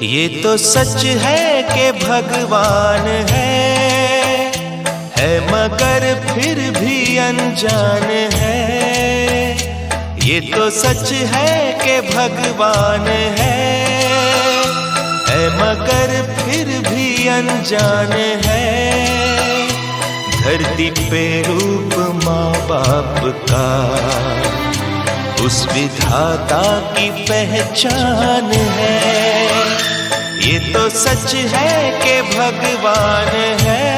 ये तो सच है कि भगवान है मगर फिर भी अनजान है। ये तो सच है कि भगवान है मगर फिर भी अनजान है। धरती पे रूप माँ बाप का उस विधाता की पहचान है। ये तो सच है कि भगवान है।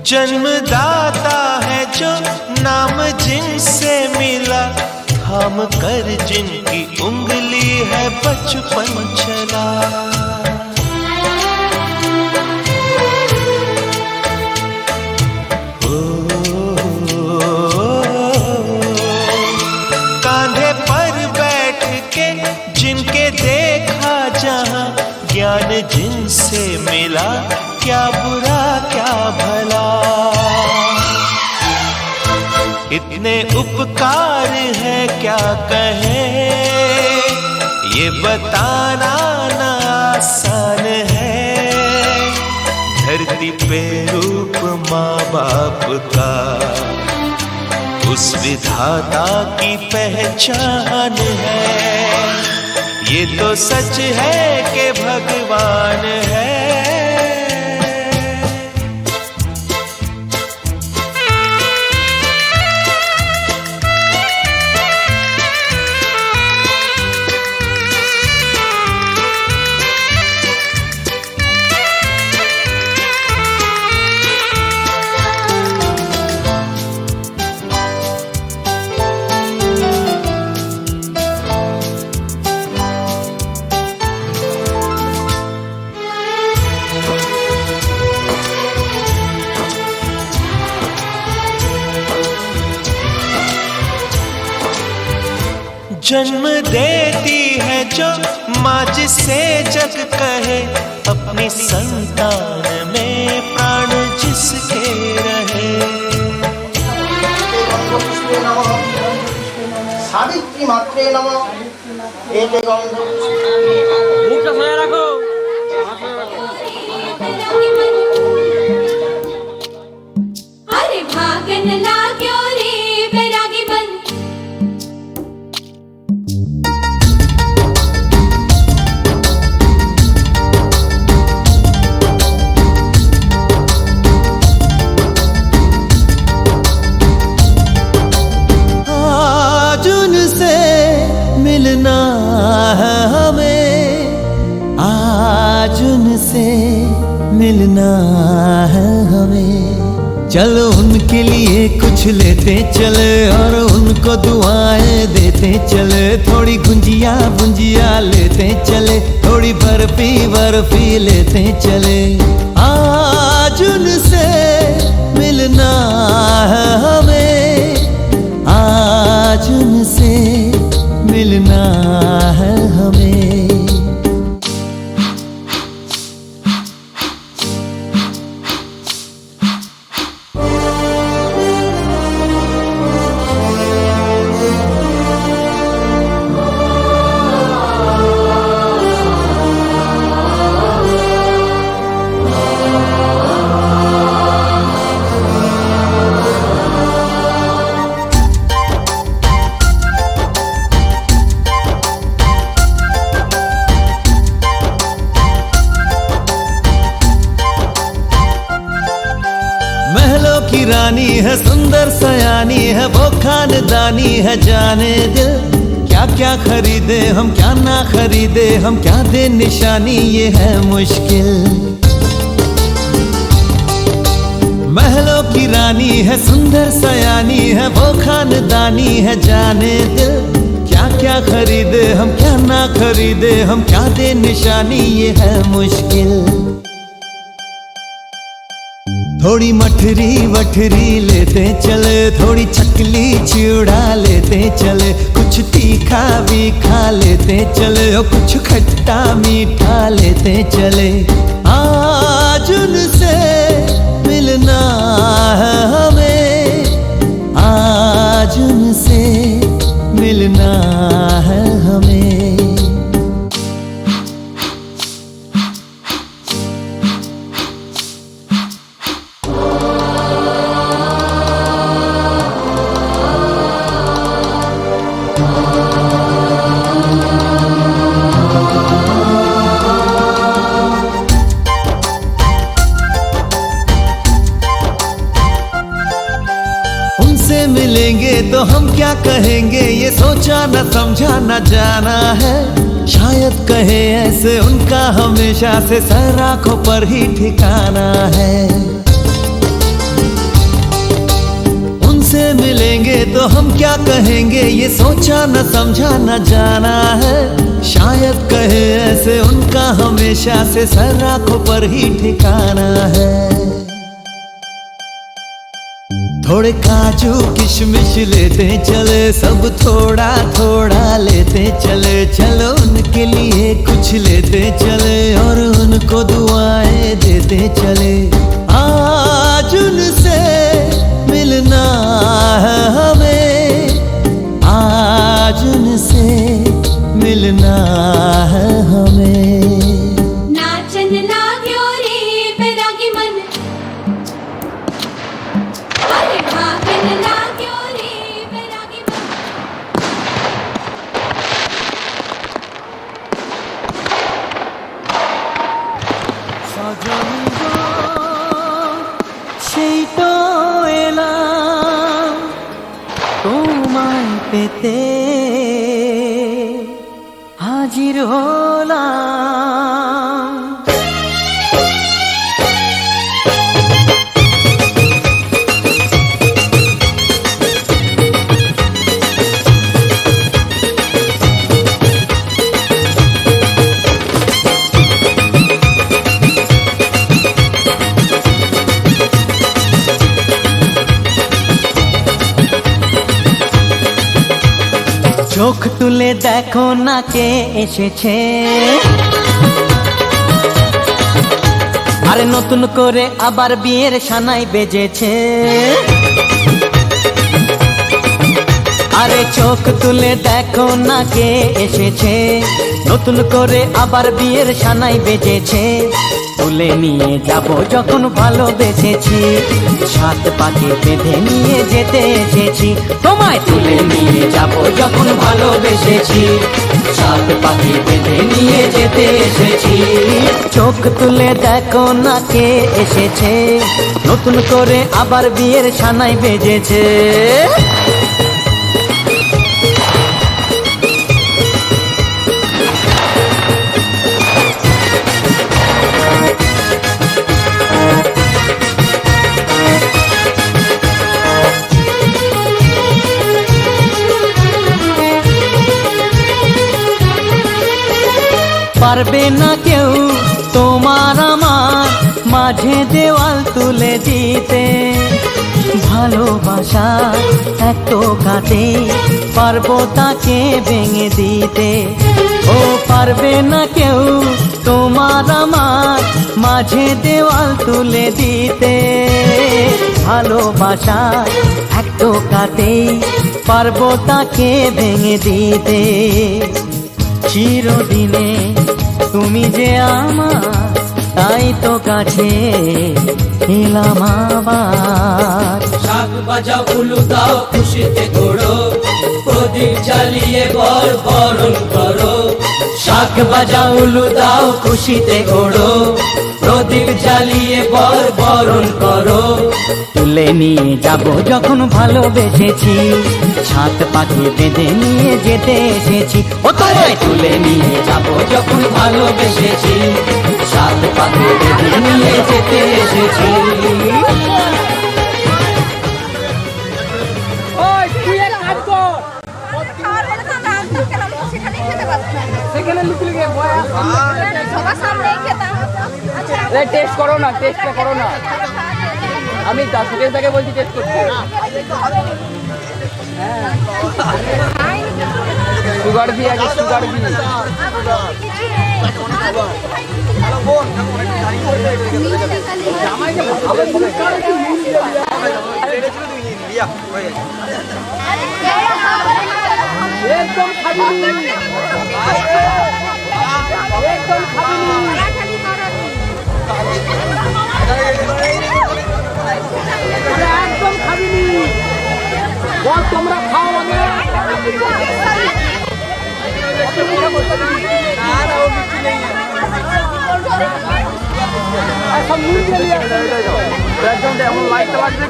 जन्मदाता है जो नाम जिनसे मिला, थाम कर जिनकी उंगली है बचपन चला। कांधे पर बैठ के जिनके देखा जहां, ज्ञान जिनसे मिला, क्या बुरा क्या भला। इतने उपकार है क्या कहें, ये बताना ना आसान है। धरती पे रूप माँ बाप का उस विधाता की पहचान है। ये तो सच है कि भगवान है। जन्म देती है जो माँ जिसे जग कहे, अपनी संतान में प्राण जिसके रहे। सावित्री मात्रे नमः। एक अरे भागन लाग्यो रे बैरागी बन। मिलना है हमें, आज उनसे मिलना है हमें। चलो उनके लिए कुछ लेते चले और उनको दुआएं देते चले। थोड़ी गुंजिया गुंजिया लेते चले, थोड़ी बर्फी बर्फी लेते चले। आज उनसे मिलना है हमें, आज उनसे मिलना है हमें। की रानी है, सुंदर सयानी है, वो खानदानी है। जाने दिल क्या क्या खरीदे हम, क्या ना खरीदे हम, क्या दे निशानी, ये है मुश्किल। की रानी है, सुंदर सयानी है, वो खानदानी है, जाने दिल क्या क्या खरीदे हम, क्या ना खरीदे हम, क्या दे निशानी ये है मुश्किल। थोड़ी मठरी वठरी लेते चले, थोड़ी चकली चिड़ा लेते चले, कुछ तीखा भी खा लेते चले, और कुछ खट्टा मीठा लेते चले। आज उनसे मिलना है हमें, आज उनसे मिलना है हमें। उनसे मिलेंगे तो हम क्या कहेंगे, ये सोचा न समझा न जाना है। शायद कहे ऐसे उनका हमेशा से सर आंखों पर ही ठिकाना है। उनसे मिलेंगे तो हम क्या कहेंगे, ये सोचा न समझा न जाना है। शायद कहे ऐसे उनका हमेशा से सर आंखों पर ही ठिकाना है। थोड़े काजू किशमिश लेते चले, सब थोड़ा थोड़ा लेते चले, चलो उनके लिए कुछ लेते चले, और उनको दुआएं देते चले। आज उनसे मिलना है हमें, आज उनसे मिलना है हमें। नाचन लाग्यो रे बैरागी मन, अरे भागन लाग्यो रे बैरागी मन। সেই তো এলাম তোমায় পেতে, হাজির হলাম। চোখ তুলে দেখো না কে এসেছে, আরে নতুন করে আবার বিয়ের সানাই বেজেছে। আরে চোখ তুলে দেখো না কে এসেছে, নতুন করে আবার বিয়ের সানাই বেজেছে। তুলে নিয়ে যাব যখন ভালোবেসেছি, সাত পাকে বেঁধে নিয়ে যেতে এসেছি। তোমায় তুলে নিয়ে যাব যখন ভালোবেসেছি, সাত পাকে বেঁধে নিয়ে যেতে এসেছি। চোখ তুলে দেখো না কে এসেছে, নতুন করে আবার বিয়ের সানাই বেজেছে। পারবে না কেউ তোমার আমার মাঝে দেওয়াল তুলে দিতে, ভালোবাসা এত কাটে পারবো তাকে ভেঙে দিতে। ও পারবে না কেউ তোমার আমার মাঝে দেওয়াল তুলে দিতে, ভালোবাসা এত কাটে পারবো তাকে ভেঙে দিতে। চিরদিনে তুমি যে আমার, তাই তো কাছে এলাম আবার। শাক বাজাও উলু দাও খুশিতে ঘোড়ো, প্রদীপ জ্বালিয়ে বর বরণ করো। শাক বাজাও উলু দাও খুশিতে ঘোড়ো, প্রদীপ জ্বালিয়ে বর বরণ করো। তুলে নিয়ে যাব যখন ভালোবেসেছি, সাত পাখি বেঁধে নিয়ে যেতে এসেছি। ও তোমায় তুলে নিয়ে যাব যখন ভালোবেসেছি, সাত পাখি বেঁধে নিয়ে যেতে এসেছি। টেস্ট করো না, টেস্টটা করো না। আমি সুকেশ দাকে বলছি টেস্ট করতে। হ্যাঁ, সুগার ফ্রি আছে, সুগার ফ্রি। একদম খাবি, একদম খাবি, একদম খাবিনি। বল তোমরা খাও, আগে এমন লাইটটা লাগবে।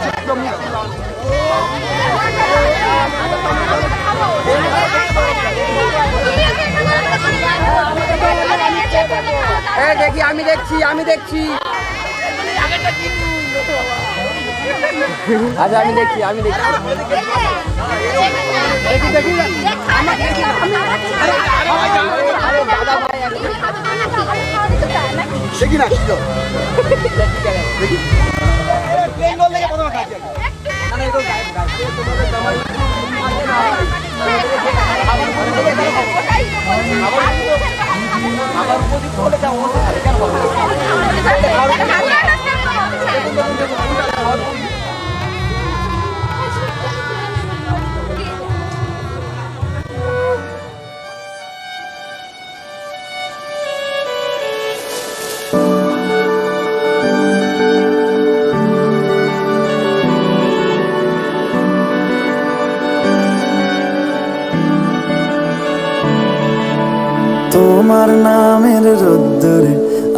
দেখি, আমি দেখছি, আমি দেখছি। আচ্ছা, আমি দেখছি, আমি দেখছি। দেখি দেখি দাদা ভাই দেখি না, দেখি আমার উপযুক্ত হলে কেন তোমার নামের রোদ্দুরে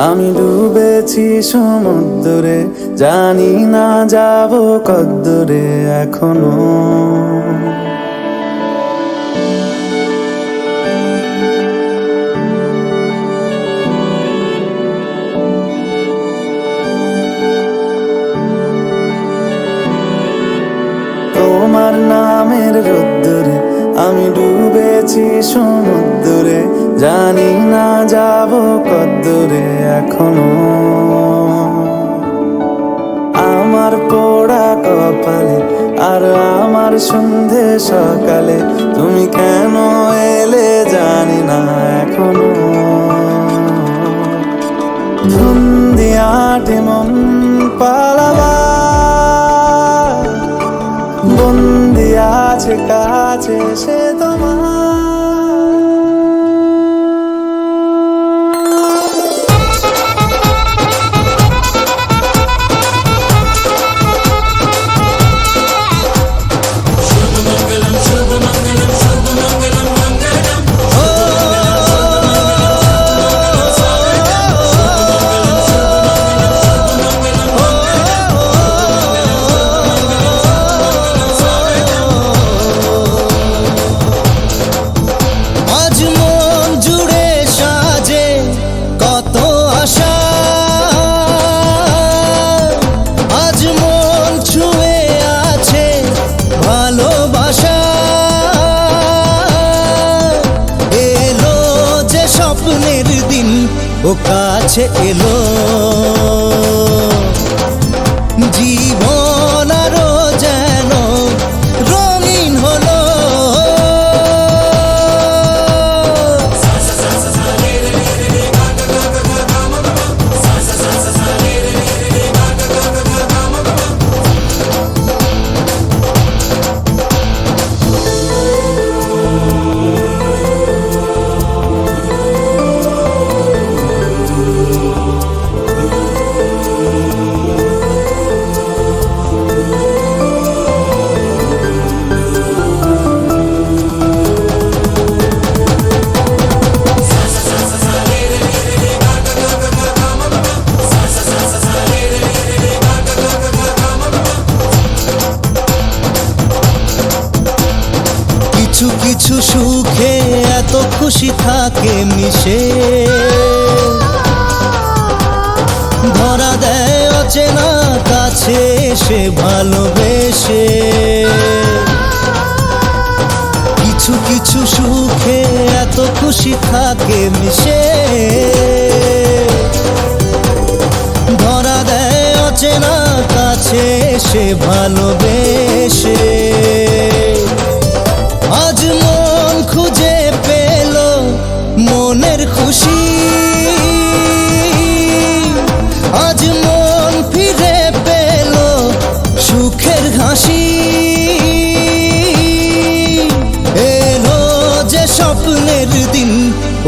আমি ডুবেছি সমুদ্রে, জানি না যাব কদ্দুরে এখনো। তোমার নামের রোদ্দুরে আমি ডুবেছি সমুদ্রে, জানি না যাব কদ্দুরে এখনো। আমার পোড়া কপালে আর আমার সন্ধে সকালে তুমি কেন এলে জানি না এখনো। ধুন্দিয়াটে মন পালাবা বন্দি আছে কাছে সে তোমার। ও কাছে এলো জীবন আরো যেন রঙিন হলো। কিছু কিছু সুখে এত খুশি থাকে মিশে, ধরা দেয় অচেনা কাছে সে ভালোবেসে। কিছু কিছু সুখে এত খুশি থাকে মিশে, কাছে এসে ভালোবেসে। আজ মন খুঁজে পেল মনের খুশি, আজ মন ফিরে পেল সুখের হাসি। এলো যে স্বপ্নের দিন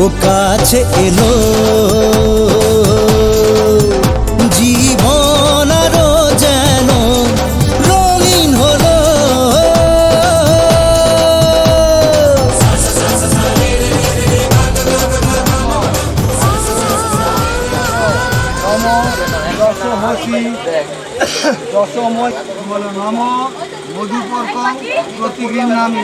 ও কাছে এলো, জীবন আরো যেন রঙিন হলো। দশময় বলো নম মধুপর্কং প্রতিগৃহীণ নামি।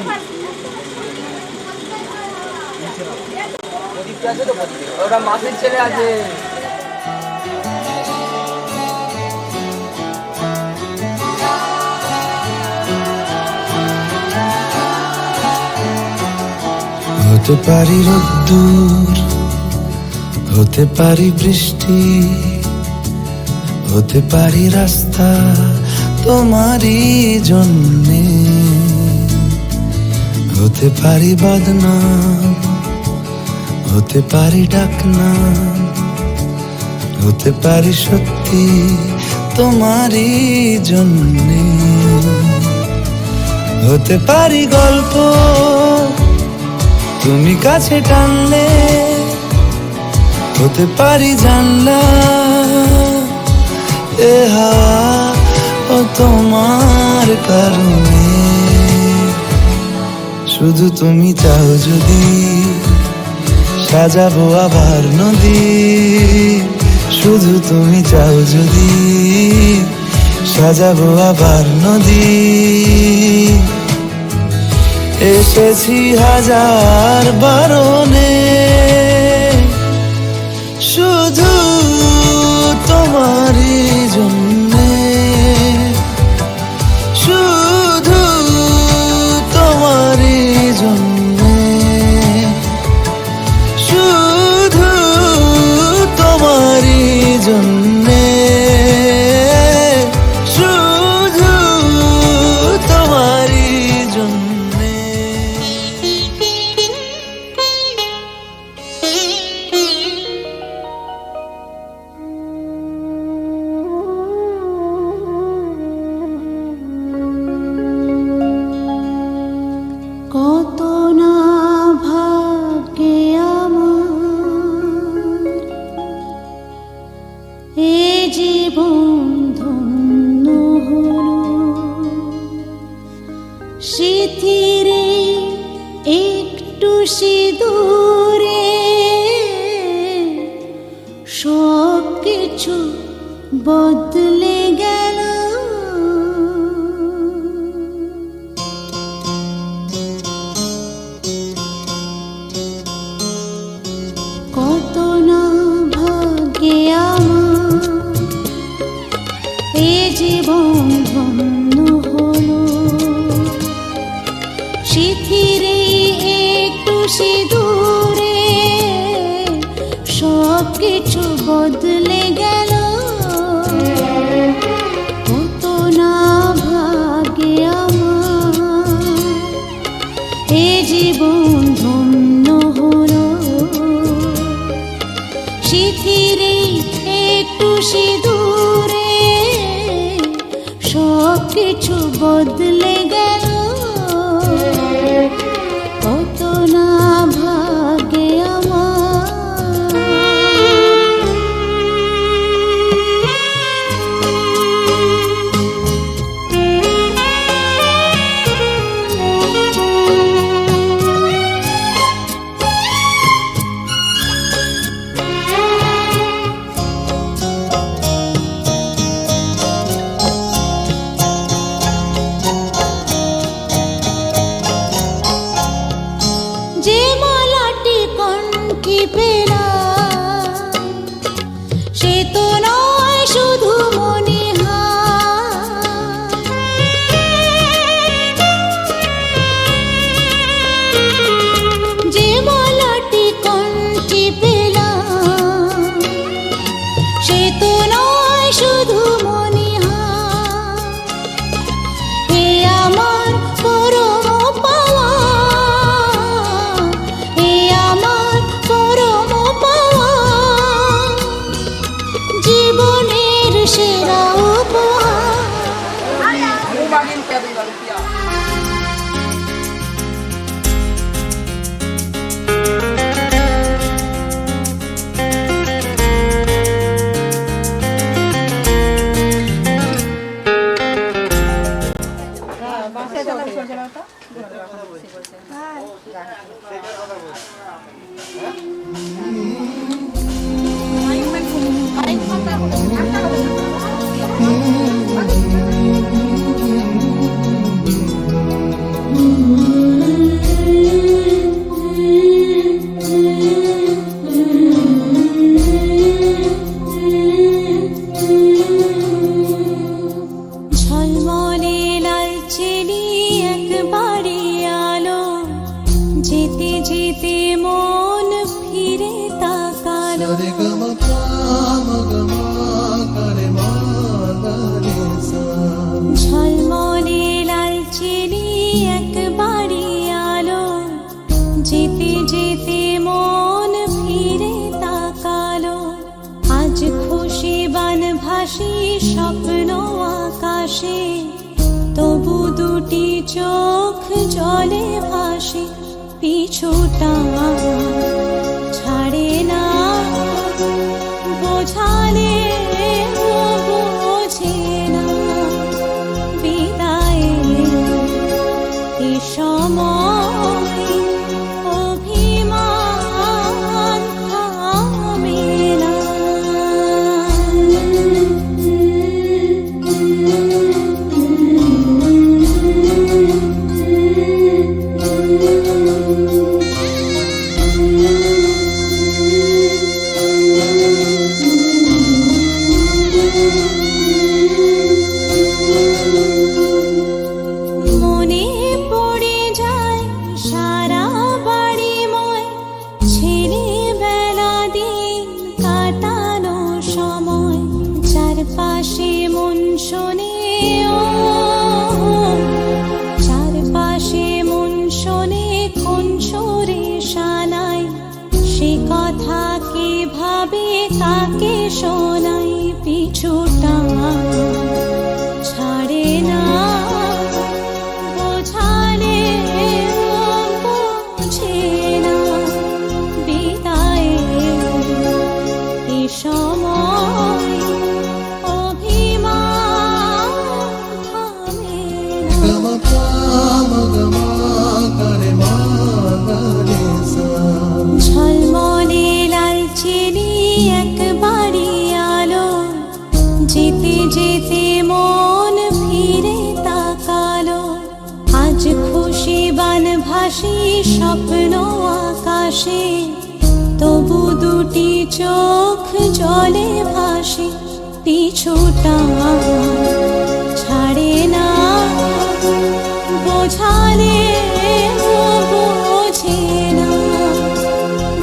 ওটা মাসির ছেলে আছে। হতে পারি রোদ্দুর, হতে পারি বৃষ্টি, হতে পারি রাস্তা তোমারই জন্যে, হতে পারি বদনাম, হতে পারি ডাকনাম, হতে পারি সত্যি তোমারই জন্যে, হতে পারি গল্প তুমি কাছে টানলে, হতে পারি জানলা এ হাওয়া ও তোমার কারণে। শুধু তুমি চাও যদি সাজাবো আবার নদী, শুধু তুমি চাও যদি সাজাবো আবার নদী। এসেছি হাজার বারণে শুধু তোমারই জন্যে, শুধু তোমারই জন্যে, শুধু তোমারই জন্যে, শুধু তোমারই জন্যে। কত না ভাগ্যে আমার এ জীবন ধন্য হলো, স্মৃতিরে একটু সিঁদুরে সব কিছু বদলে গেল। কত না ভাগ্যে আমার এ জীবন ধন্য হলো, স্মৃতিরে একটু সিঁদুরে সব কিছু বদলে গেল। কত না ভাগ্যে আমার এ জীবন ধন্য হলো, স্মৃতিরে একটু সিঁদুরে সব কিছু বদলে গেল। কত না ভাগ্যে যে মালাটি কণ্ঠে পেলাম সে তো নয় শুধু মনে হয়। যে মালাটি কণ্ঠে পেলাম সে তো নয় শুধু মনে হয়। সেরা উপহার। ঝলমলে লালচেলি একবারে আলো, যেতে যেতে মন ফিরে তাকালো। ঝলমলে লালচেলি একবারে আলো, যেতে যেতে মন ফিরে তাকালো। আজ খুশি বানভাসি স্বপ্ন আকাশে, তবু দুটি চোখ জলে ভাসে। পিছুটা ছাড়ে না, বোঝালে বোঝে না। বিদায়ের এ সময় অভিমান থামে না। মনে পড়ে যায় সারা বাড়িময়, ছেলেবেলা দিন কাটানো সময়। চারপাশে মন শোনে ও, চারপাশে মন শোনে কোন সুরে শানাই। সে কথা কে ভাবে কাকে শোনাই। পিছুটা ছাড়ে না, বোঝালে বোঝে না। বিদায়ের এ সময় অভিমান থামে না। ঝলমলে লালচেলি একবারে আলো, যেতে যেতে মন ফিরে তাকালো। আজ খুশি বানভাসি স্বপ্ন আকাশে, তবু দুটি চোখ জলে ভাসে। পিছুটা ছাড়ে না, বোঝালে বোঝে না।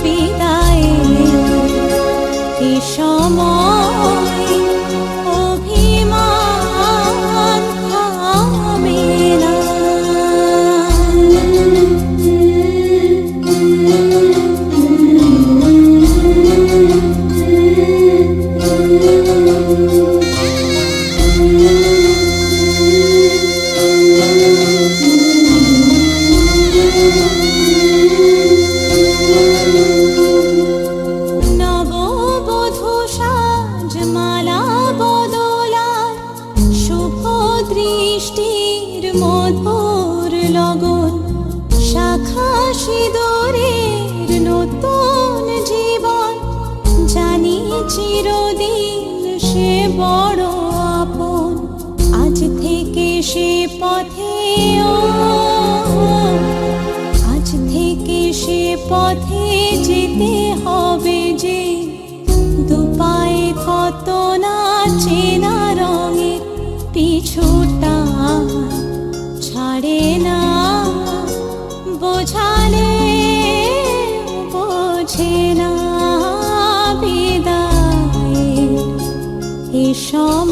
বিদায়ের এ সময় অভিমান থামে না। নববধূ সাজমালা বদলায়, শুভ দৃষ্টির মধুর লগন। শাখা সিঁদুরের নতুন জীবন, জানি চিরদিন সে বড় আপন। আজ থেকে সে পথে ও, আজ থেকে সে পথে যেতে হবে যে। দুপায়ে কত না চেনা রঙে, পিছুটা ছাড়ে না। বোঝালে বোঝে না। বিদায়ের এ সময়